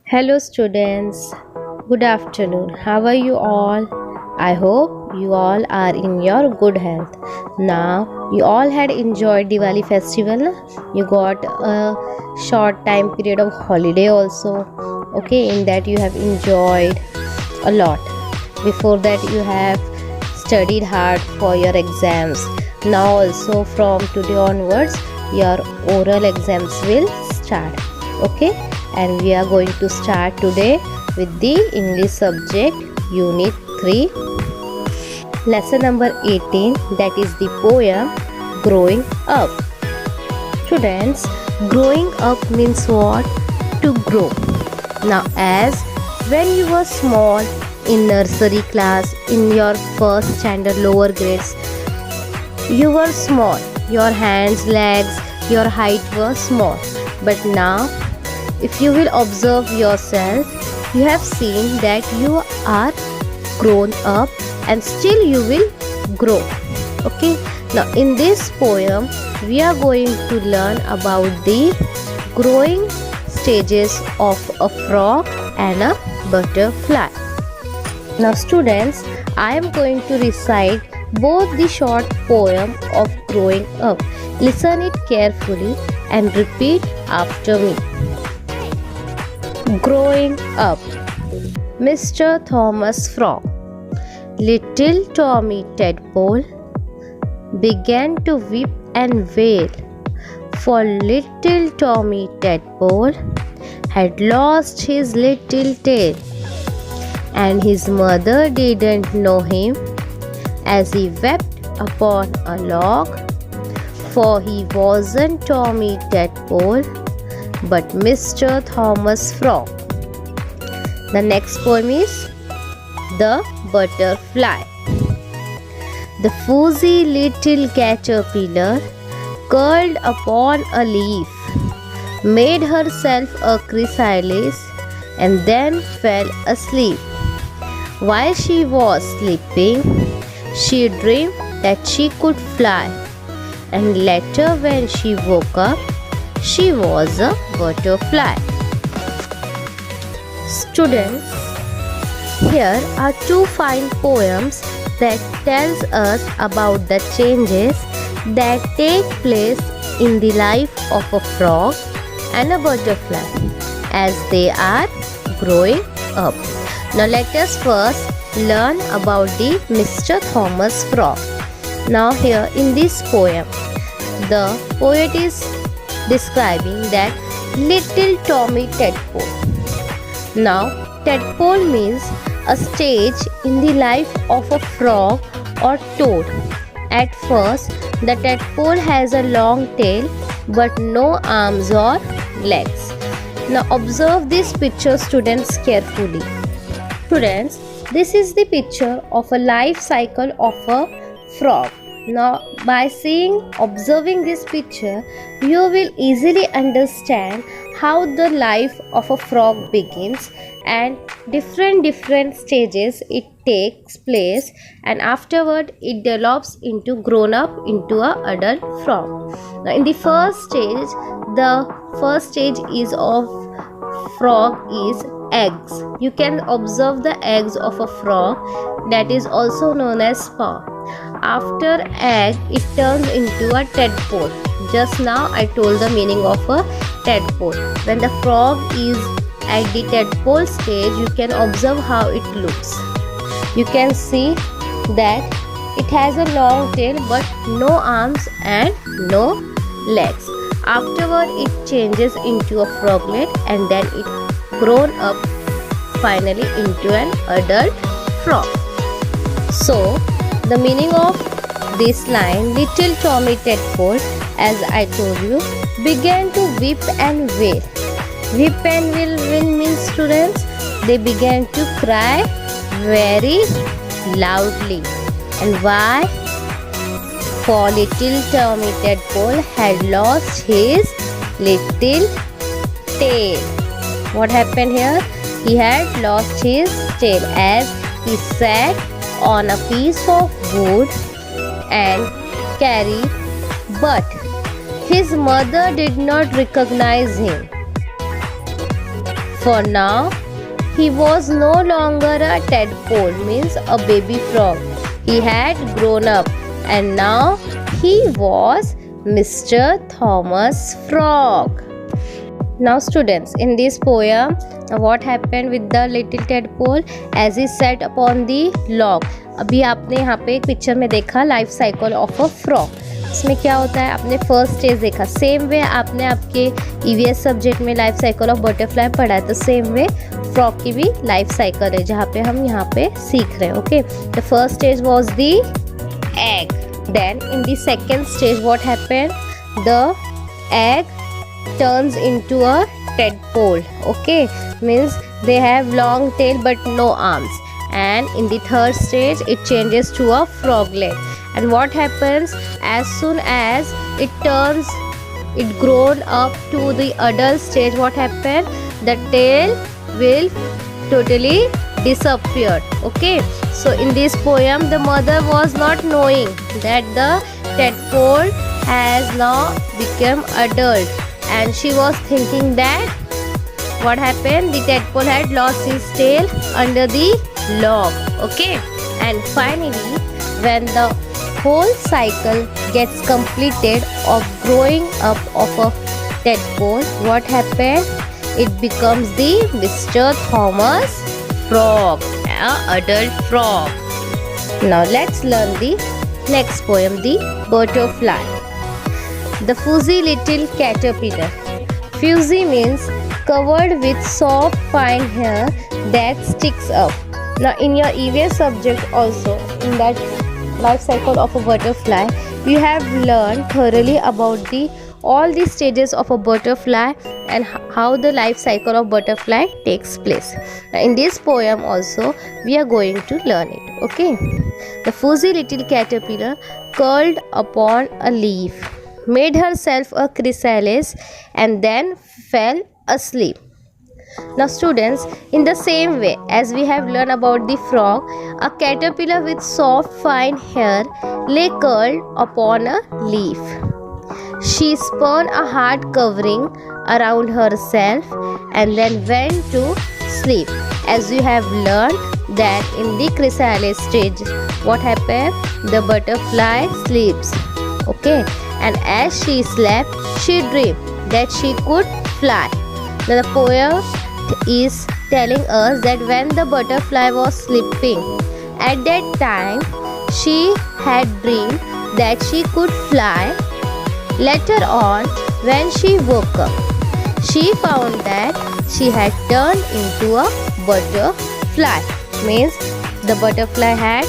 Hello, students. Good afternoon. How are you all? I hope you all are in your good health. Now, you all had enjoyed Diwali festival. You got a short time period of holiday also. Okay, in that you have enjoyed a lot. Before that, you have studied hard for your exams. Now, also from today onwards, your oral exams will start. Okay, and we are going to start today with the English subject unit 3 lesson number 18, that is the poem Growing Up. Students, growing up means what? To grow. Now, as when you were small in nursery class, in your first standard lower grades, you were small, your hands, legs, your height were small. But now, if you will observe yourself, you have seen that you are grown up and still you will grow. Okay, now in this poem we are going to learn about the growing stages of a frog and a butterfly. Now students, I am going to recite both the short poem of growing up. Listen it carefully and repeat after me. Growing up. Mr. Thomas Frog. Little Tommy Tadpole began to weep and wail, for little Tommy Tadpole had lost his little tail, and his mother didn't know him as he wept upon a log, for he wasn't Tommy Tadpole but Mr. Thomas Frog. The next poem is The Butterfly. The fuzzy little caterpillar curled upon a leaf, made herself a chrysalis, and then fell asleep. While she was sleeping, she dreamed that she could fly, and later when she woke up, she was a butterfly. Students, here are two fine poems that tells us about the changes that take place in the life of a frog and a butterfly as they are growing up. Now let us first learn about the Mr. Thomas Frog. Now here in this poem, the poet is describing that little Tommy Tadpole. Now, tadpole means a stage in the life of a frog or toad. At first, the tadpole has a long tail but no arms or legs. Now, observe this picture, students, carefully. Students, this is the picture of a life cycle of a frog. Now, by observing this picture, you will easily understand how the life of a frog begins and different stages it takes place, and afterward it develops into grown up into a adult frog. Now, in the first stage is of frog is eggs. You can observe the eggs of a frog, that is also known as sperm. After egg, it turns into a tadpole. Just now I told the meaning of a tadpole. When the frog is at the tadpole stage, you can observe how it looks. You can see that it has a long tail but no arms and no legs. Afterward, it changes into a froglet and then it grown up finally into an adult frog. So, the meaning of this line, little Tommy Tadpole, as I told you, began to weep and wail. Weep and wail means, students, they began to cry very loudly. And why? For little Tommy Tadpole had lost his little tail. What happened here? He had lost his tail as he sat on a piece of wood and carried, but his mother did not recognize him. For now, he was no longer a tadpole, means a baby frog. He had grown up and now he was Mr. Thomas Frog. Now students, in this poem, what happened with the little tadpole as he sat upon the log. अभी आपने यहाँ पे एक picture में देखा life cycle of a frog. इसमें क्या होता है, आपने फर्स्ट स्टेज देखा. सेम वे आपने आपके ईवीएस सब्जेक्ट में लाइफ साइकिल ऑफ बटरफ्लाई पढ़ा है, तो सेम वे फ्रॉग की भी लाइफ साइकिल है जहाँ पे हम यहाँ पे सीख रहे हैं. Okay, the first stage was the egg. Then in the second stage what happened, the egg turns into a tadpole. Okay, means they have long tail but no arms. And in the third stage it changes to a froglet. And what happens, as soon as it grown up to the adult stage, what happened, the tail will totally disappeared. Okay, so in this poem the mother was not knowing that the tadpole has now become adult, and she was thinking that what happened, the tadpole had lost his tail under the log. Okay, and finally when the whole cycle gets completed of growing up of a tadpole, what happened, it becomes the Mr. Thomas Frog, an adult frog. Now let's learn the next poem, the butterfly. The fuzzy little caterpillar. Fuzzy means covered with soft fine hair that sticks up. Now in your EVS subject also, in that life cycle of a butterfly, you have learned thoroughly about all the stages of a butterfly and how the life cycle of butterfly takes place. Now in this poem also we are going to learn it. Okay, the fuzzy little caterpillar curled upon a leaf, made herself a chrysalis and then fell asleep. Now students, in the same way as we have learned about the frog, a caterpillar with soft fine hair lay curled upon a leaf. She spun a hard covering around herself and then went to sleep. As you have learned that in the chrysalis stage, what happened? The butterfly sleeps. Okay, and as she slept, she dreamed that she could fly. Now the poem is telling us that when the butterfly was sleeping, at that time she had dreamed that she could fly. Later on, when she woke up, she found that she had turned into a butterfly. Means the butterfly had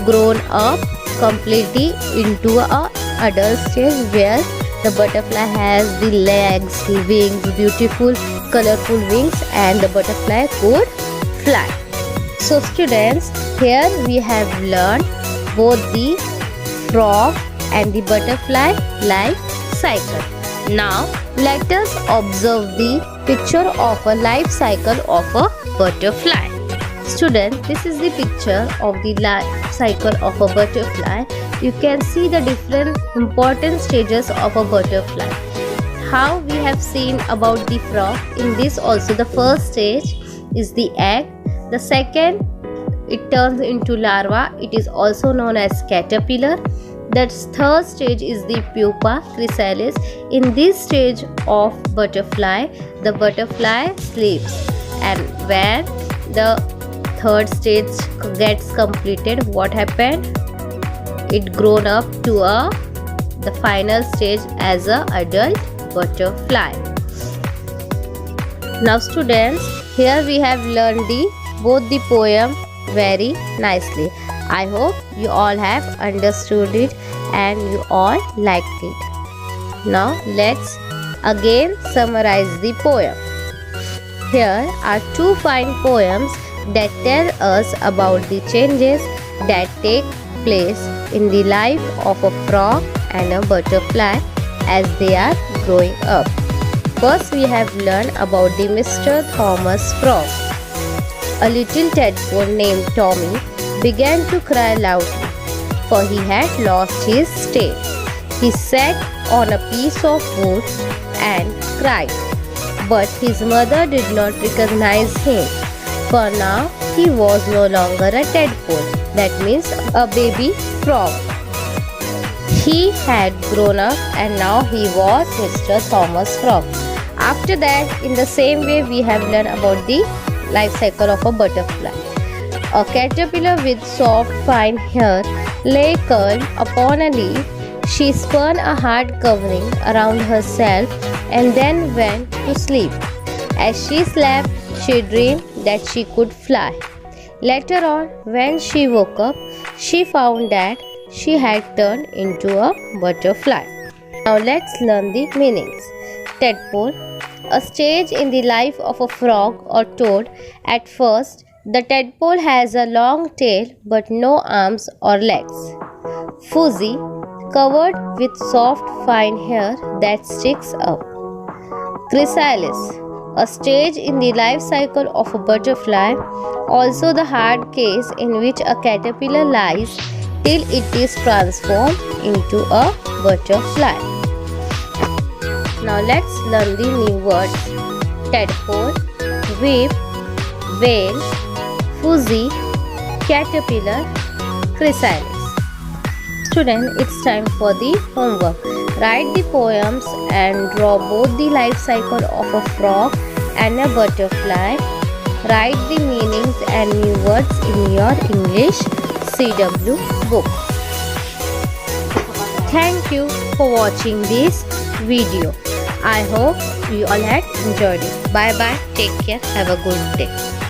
grown up completely into a adult stage where the butterfly has the legs, wings, beautiful colorful wings, and the butterfly could fly. So students, here we have learned both the frog and the butterfly life cycle. Now let us observe the picture of a life cycle of a butterfly. Student, this is the picture of the life cycle of a butterfly. You can see the different important stages of a butterfly. How we have seen about the frog, in this also the first stage is the egg. The second, it turns into larva. It is also known as caterpillar. The third stage is the pupa, chrysalis. In this stage of butterfly, the butterfly sleeps, and when the third stage gets completed, what happened? It grown up to the final stage as a adult butterfly. Now students, here we have learned both the poem very nicely. I hope you all have understood it and you all liked it. Now let's again summarize the poem. Here are two fine poems that tell us about the changes that take place in the life of a frog and a butterfly as they are growing up. First we have learned about the Mr. Thomas Frog. A little tadpole named Tommy began to cry loudly, for he had lost his tail. He sat on a piece of wood and cried, but his mother did not recognize him. For now, he was no longer a tadpole, that means a baby frog. He had grown up and now he was Mr. Thomas Frog. After that, in the same way, we have learned about the life cycle of a butterfly. A caterpillar with soft, fine hair lay curled upon a leaf. She spun a hard covering around herself and then went to sleep. As she slept, she dreamed that she could fly. Later on, when she woke up, she found that she had turned into a butterfly. Now let's learn the meanings. Tadpole, a stage in the life of a frog or toad. At first, the tadpole has a long tail but no arms or legs. Fuzzy, covered with soft fine hair that sticks up. Chrysalis, a stage in the life cycle of a butterfly, also the hard case in which a caterpillar lies till it is transformed into a butterfly. Now let's learn the new words. Tadpole, whip, whale, fuzzy, caterpillar, chrysalis. Student, it's time for the homework. Write the poems and draw both the life cycle of a frog and a butterfly. Write the meanings and new words in your English CW book. Thank you for watching this video. I hope you all had enjoyed it. Bye bye. Take care. Have a good day.